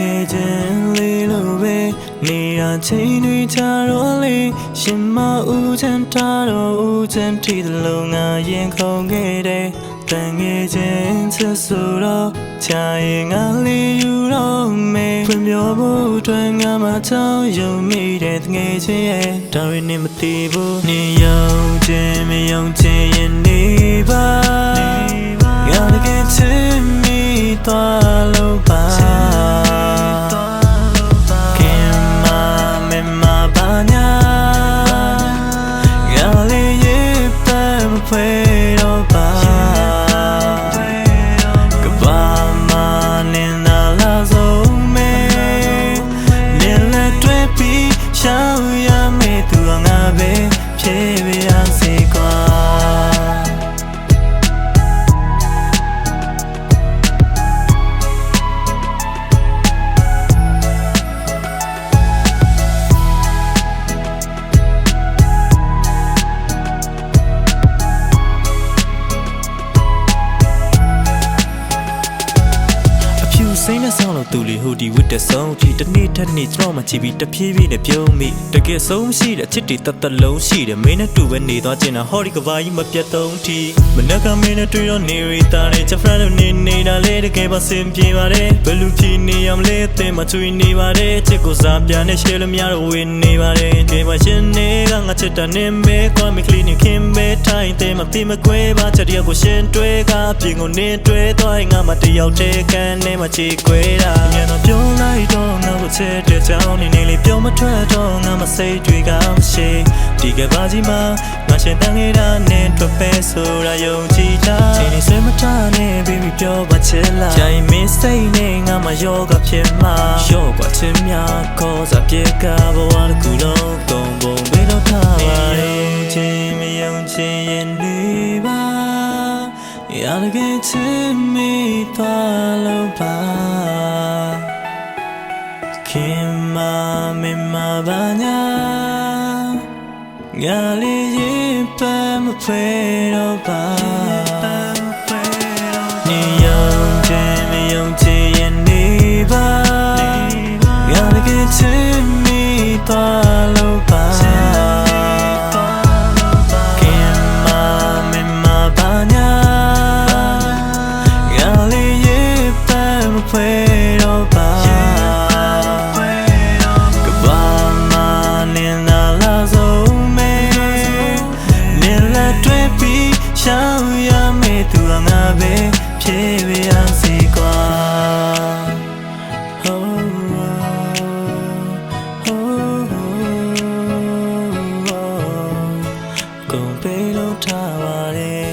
ငယ်ချင်းလေးလိုပဲနေရာချင်းတွေချတော့လေရှင်မဦးချမ်းထားတော့ဦးချမ်းထီသလုံးငါရင်ခုန်ခဲ့တယ်တန်ငယ်ချင်းချစ်ဆိုတော့ချာရင်ငါလေးယူတော့မယ်ဖွင့်ပြောဖို့အတွက်ငါမချောင်းယုံမိတဲ့ငယ်ချင်းရဲ့ဒါရင်းနဲ့မသိဘူးနေယုံချင်းမယုံချင်းရင်နေပါငါတကယ်ချစ်မိသွားလို့ပါဖွယ်တော့ပါကဘာမနဲ့နာလာဆုံးမဲနဲ့လက်တွေ့ပြီးရှောင်ရမယ့်သူကငါပဲဖြစ်ပြရစေကွာစိတ်နဲ့ဆောင်းလို့သူလေးဟိုဒီဝတ်တဲ့ဆုံးဖြီးတနေ့ထက်နေ့ကျွန်တော်မှချီပြီးတဖြည်းဖြည်းနဲ့ပြုံးမိတကယ်ဆုံးမရှိတဲ့အချစ်တွေတတ်လုံးရှိတယ်မင်းနဲ့တူပဲနေသွားချင်တာဟောဒီကဘာကြီးမပြတ်သုံးထီမနက်ကမင်းနဲ့တွေ့တော့နေရီတာနဲ့ချက်ဖရန်လို့နေတာလေတကယ်ပါစင်ပြေပါတယ်ဘယ်လိုဖြီးနေရမလဲအသင်မချွေနေပါတယ်ချစ်ကိုစားပြနဲ့ရှယ်လို့များတော့ဝင်နေပါတယ်ကဲပါရှင်နေကငါချစ်တာနေမဲကွာမီကလီနီခင်မဲထိုင်တဲ့မပြေမကွဲပါချက်တယောက်ကိုရှင်တွဲကအပြင်ကိုနေတွဲသွားငါမှတယောက်တည်းကန်နေမှချီခွဲတာညတော့ပြောလိုက်တော့ငါ့ကိုချစ်တဲ့ကြောင်းနေလေးပြောမထွက်တော့ငါမစိတ်တွေကမရှိဒီကဘာကြီးမှာငါရှင်တန်နေတာနဲ့ထွက်ပဲဆိုတာယုံကြည်တာချိန်နေဆွေးမထားနဲ့ baby ပြောပါချစ်လားချိန်မင်းစိတ်နဲ့ငါမှယောဂဖြစ်မှာယောဂချင်များခေါ်စားပြေကဘဝတစ်ခုလုံးကုန်ပုံပဲတော့ထားပါရဲ့ချိန်မယုံချင်ရင်လေးပါရလကချစ်မိသွားလို့ပါခင်မမမဘာညာငါလေးရင်ပမဖွယ်တော့ပါနေယုံချင်မယုံချင်ရင်နေပါငါလကချစ်မိသွားလို့ပါဖွယ်တော့ပါကဘာမနဲ့နာလာဆုံးမဲနဲ့လက်တွေ့ပြီးရှောင်ရမယ့်သူကငါပဲဖြစ်ပြရစီကွာကုန်ပေးလို့ထားပါတယ်